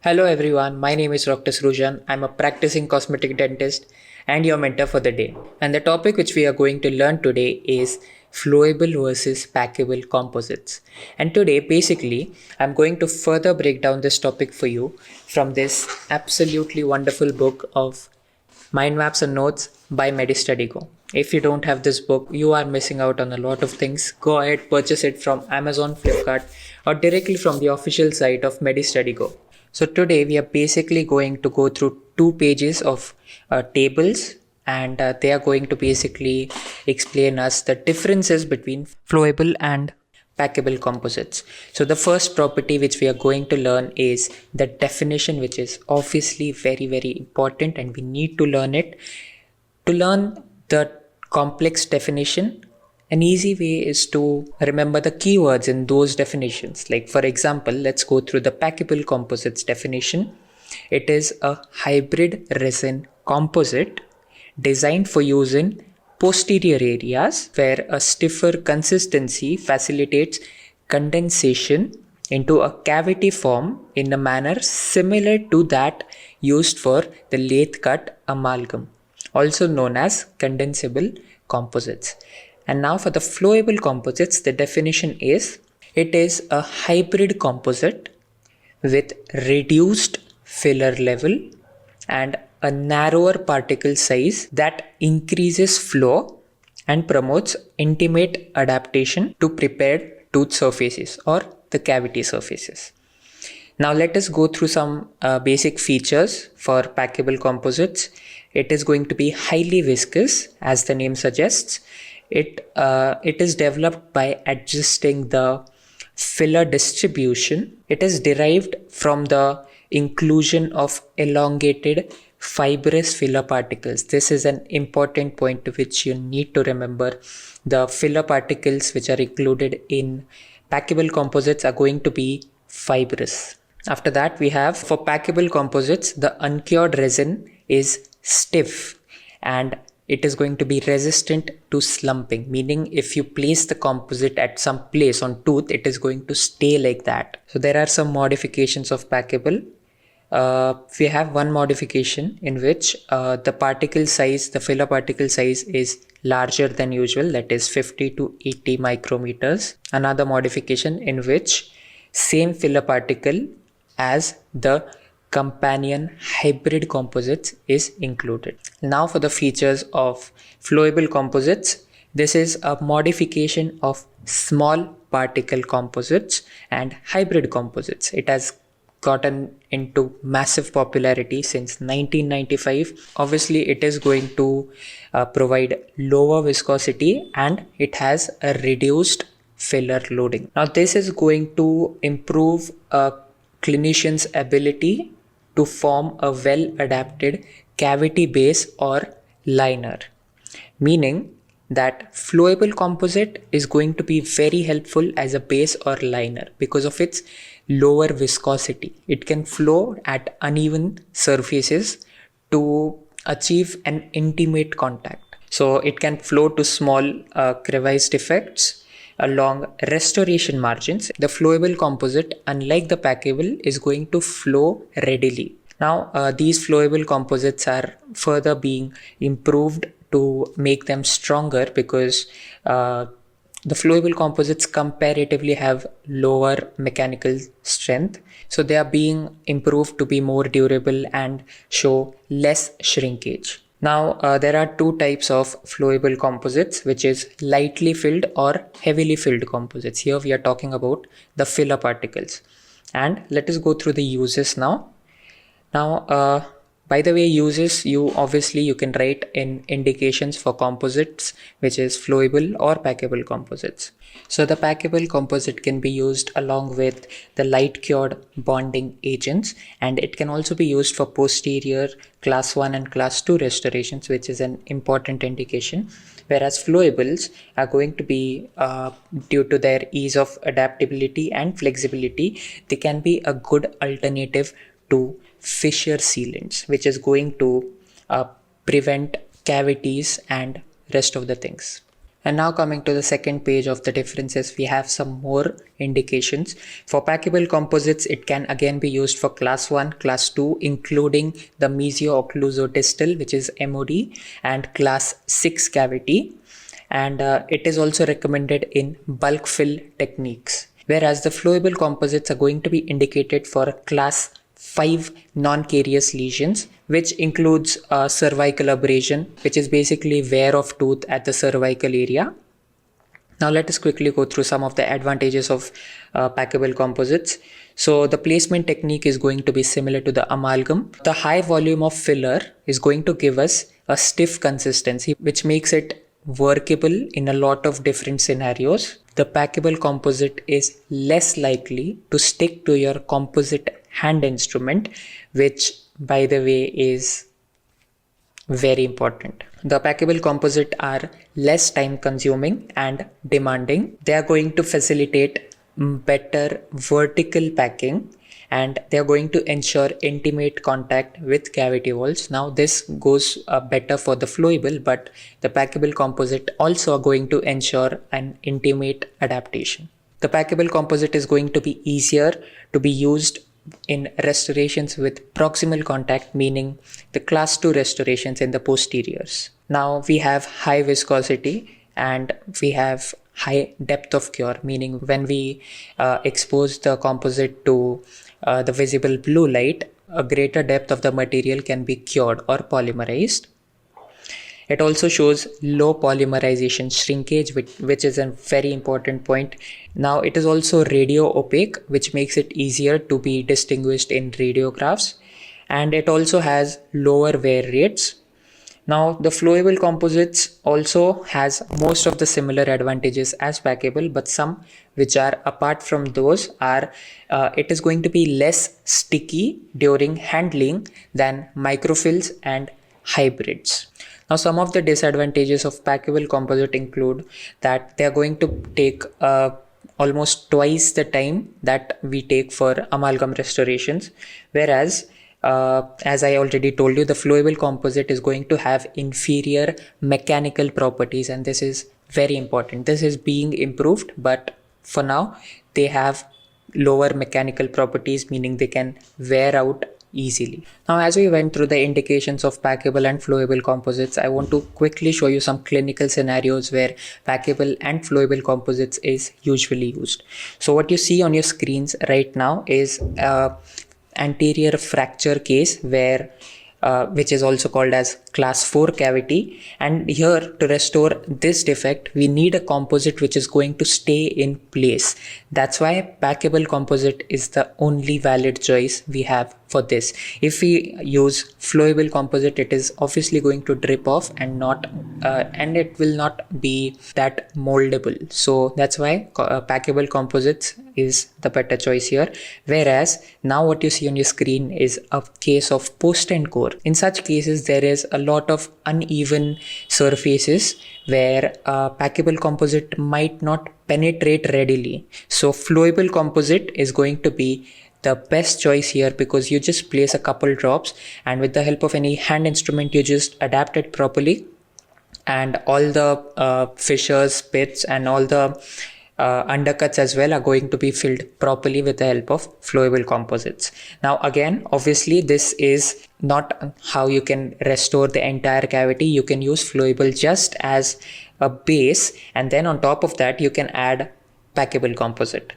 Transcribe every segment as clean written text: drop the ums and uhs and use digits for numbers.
Hello everyone, my name is Dr. Srujan. I'm a practicing cosmetic dentist and your mentor for the day. And the topic which we are going to learn today is flowable versus packable composites. And today, basically, I'm going to further break down this topic for you from this absolutely wonderful book of Mind Maps and Notes by Medi. If you don't have this book, you are missing out on a lot of things. Go ahead, purchase it from Amazon, Flipkart, or directly from the official site of Medi. So today we are basically going to go through 2 pages of tables, and they are going to basically explain us the differences between flowable and packable composites. So the first property which we are going to learn is the definition, which is obviously very important, and we need to learn it. To learn the complex definition, an easy way is to remember the keywords in those definitions. Like for example, let's go through the packable composites definition. It is a hybrid resin composite designed for use in posterior areas where a stiffer consistency facilitates condensation into a cavity form in a manner similar to that used for the lathe cut amalgam, also known as condensable composites. And now for the flowable composites, the definition is it is a hybrid composite with reduced filler level and a narrower particle size that increases flow and promotes intimate adaptation to prepared tooth surfaces or the cavity surfaces. Now let us go through some basic features for packable composites. It is going to be highly viscous, as the name suggests. It is developed by adjusting the filler distribution. It is derived from the inclusion of elongated fibrous filler particles. This is an important point which you need to remember. The filler particles which are included in packable composites are going to be fibrous. After that, we have for packable composites, the uncured resin is stiff and it is going to be resistant to slumping, meaning if you place the composite at some place on tooth, it is going to stay like that. So there are some modifications of packable. We have one modification in which the particle size, the filler particle size is larger than usual, that is 50 to 80 micrometers. Another modification in which same filler particle as the companion hybrid composites is included. Now for the features of flowable composites, this is a modification of small particle composites and hybrid composites. It has gotten into massive popularity since 1995. Obviously, it is going to provide lower viscosity and it has a reduced filler loading. Now this is going to improve a clinician's ability to form a well-adapted cavity base or liner, meaning that flowable composite is going to be very helpful as a base or liner because of its lower viscosity. It can flow at uneven surfaces to achieve an intimate contact. So it can flow to small crevice defects along restoration margins. The flowable composite, unlike the packable, is going to flow readily. Now, these flowable composites are further being improved to make them stronger because the flowable composites comparatively have lower mechanical strength. So they are being improved to be more durable and show less shrinkage. Now, there are two types of flowable composites, which is lightly filled or heavily filled composites. Here we are talking about the filler particles. And let us go through the uses now. Now, by the way, uses, you can write in indications for composites, which is flowable or packable composites. So the packable composite can be used along with the light cured bonding agents, and it can also be used for posterior class 1 and class 2 restorations, which is an important indication. Whereas flowables are going to be, due to their ease of adaptability and flexibility, they can be a good alternative to fissure sealants, which is going to prevent cavities and rest of the things. And now coming to the second page of the differences, we have some more indications. For packable composites, it can again be used for class 1, class 2, including the mesio-occlusodistal, which is MOD, and class 6 cavity. And it is also recommended in bulk fill techniques. Whereas the flowable composites are going to be indicated for class 5 non-carious lesions, which includes cervical abrasion, which is basically wear of tooth at the cervical area. Now let us quickly go through some of the advantages of packable composites. So the placement technique is going to be similar to the amalgam. The high volume of filler is going to give us a stiff consistency, which makes it workable in a lot of different scenarios. The packable composite is less likely to stick to your composite hand instrument, which by the way is very important. The packable composite are less time consuming and demanding. They are going to facilitate better vertical packing, and they are going to ensure intimate contact with cavity walls. Now this goes better for the flowable, but the packable composite also are going to ensure an intimate adaptation. The packable composite is going to be easier to be used in restorations with proximal contact, meaning the class 2 restorations in the posteriors. Now we have high viscosity and we have high depth of cure, meaning when we expose the composite to the visible blue light, a greater depth of the material can be cured or polymerized. It also shows low polymerization shrinkage, which is a very important point. Now it is also radio opaque, which makes it easier to be distinguished in radiographs. And it also has lower wear rates. Now the flowable composites also has most of the similar advantages as packable, but some which are apart from those are it is going to be less sticky during handling than microfills and hybrids. Now some of the disadvantages of packable composite include that they are going to take almost twice the time that we take for amalgam restorations, whereas as I already told you, the flowable composite is going to have inferior mechanical properties, and this is very important. This is being improved, but for now they have lower mechanical properties, meaning they can wear out easily. Now as we went through the indications of packable and flowable composites, I want to quickly show you some clinical scenarios where packable and flowable composites is usually used. So what you see on your screens right now is anterior fracture case where which is also called as class 4 cavity, and here to restore this defect we need a composite which is going to stay in place. That's why packable composite is the only valid choice we have for this. If we use flowable composite, it is obviously going to drip off and not and it will not be that moldable. So that's why packable composites is the better choice here. Whereas now what you see on your screen is a case of post and core. In such cases there is a lot of uneven surfaces where packable composite might not penetrate readily. So flowable composite is going to be the best choice here, because you just place a couple drops and with the help of any hand instrument you just adapt it properly, and all the fissures, pits and all the undercuts as well are going to be filled properly with the help of flowable composites. Now again, obviously this is not how you can restore the entire cavity. You can use flowable just as a base, and then on top of that you can add packable composite.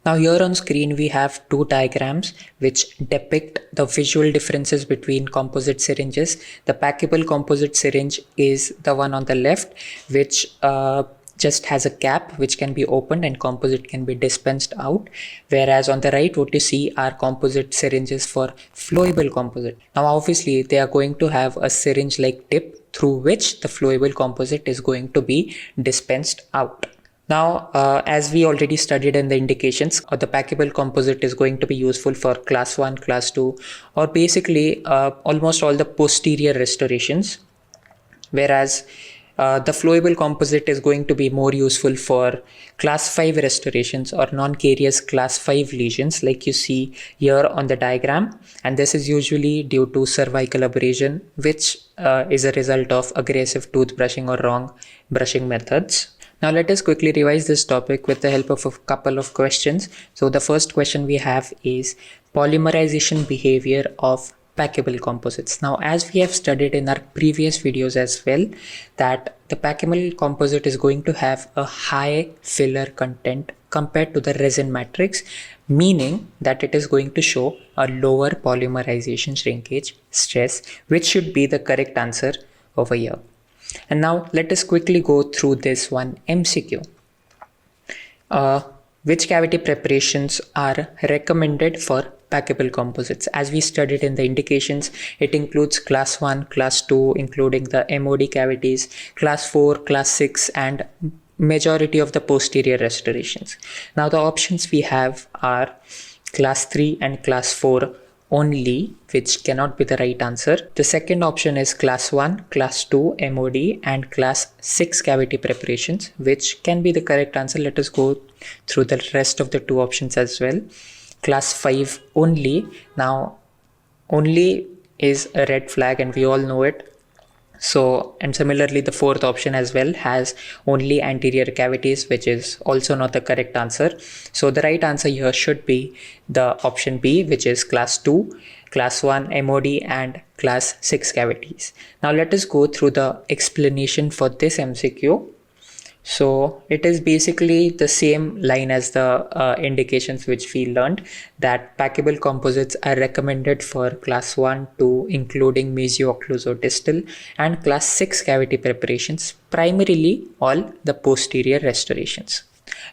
Now here on screen we have two diagrams which depict the visual differences between composite syringes. The packable composite syringe is the one on the left, which just has a cap which can be opened and composite can be dispensed out, whereas on the right what you see are composite syringes for flowable composite. Now obviously they are going to have a syringe like tip through which the flowable composite is going to be dispensed out. Now, as we already studied in the indications, the packable composite is going to be useful for class 1, class 2, or basically almost all the posterior restorations, whereas the flowable composite is going to be more useful for class 5 restorations or non-carious class 5 lesions like you see here on the diagram, and this is usually due to cervical abrasion, which is a result of aggressive toothbrushing or wrong brushing methods. Now let us quickly revise this topic with the help of a couple of questions. So the first question we have is polymerization behavior of packable composites. Now, as we have studied in our previous videos as well, that the packable composite is going to have a high filler content compared to the resin matrix, meaning that it is going to show a lower polymerization shrinkage stress, which should be the correct answer over here. And now let us quickly go through this one MCQ. Which cavity preparations are recommended for packable composites? As we studied in the indications, it includes class 1, class 2, including the MOD cavities, class 4, class 6, and majority of the posterior restorations. Now the options we have are class 3 and class 4 only, which cannot be the right answer. The second option is class 1, class 2, MOD, and class 6 cavity preparations, which can be the correct answer. Let us go through the rest of the two options as well. Class 5 only. Now, only is a red flag and we all know it. So, and similarly, the fourth option as well has only anterior cavities, which is also not the correct answer. So the right answer here should be the option B, which is class 2, class 1 MOD, and class 6 cavities. Now let us go through the explanation for this MCQ. So it is basically the same line as the indications which we learned, that packable composites are recommended for class 1, 2, including mesio-occlusodistal, and class 6 cavity preparations, primarily all the posterior restorations.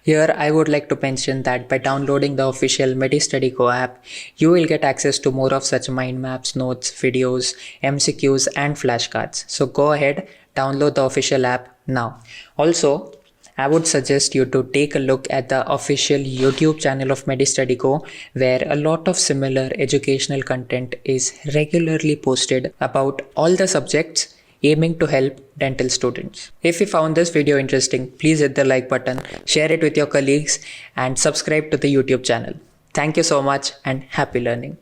Here I would like to mention that by downloading the official Medi Study Go app, you will get access to more of such mind maps, notes, videos, MCQs, and flashcards. So go ahead, download the official app now. Also, I would suggest you to take a look at the official YouTube channel of Medi Study Go, where a lot of similar educational content is regularly posted about all the subjects aiming to help dental students. If you found this video interesting, please hit the like button, share it with your colleagues, and subscribe to the YouTube channel. Thank you so much and happy learning.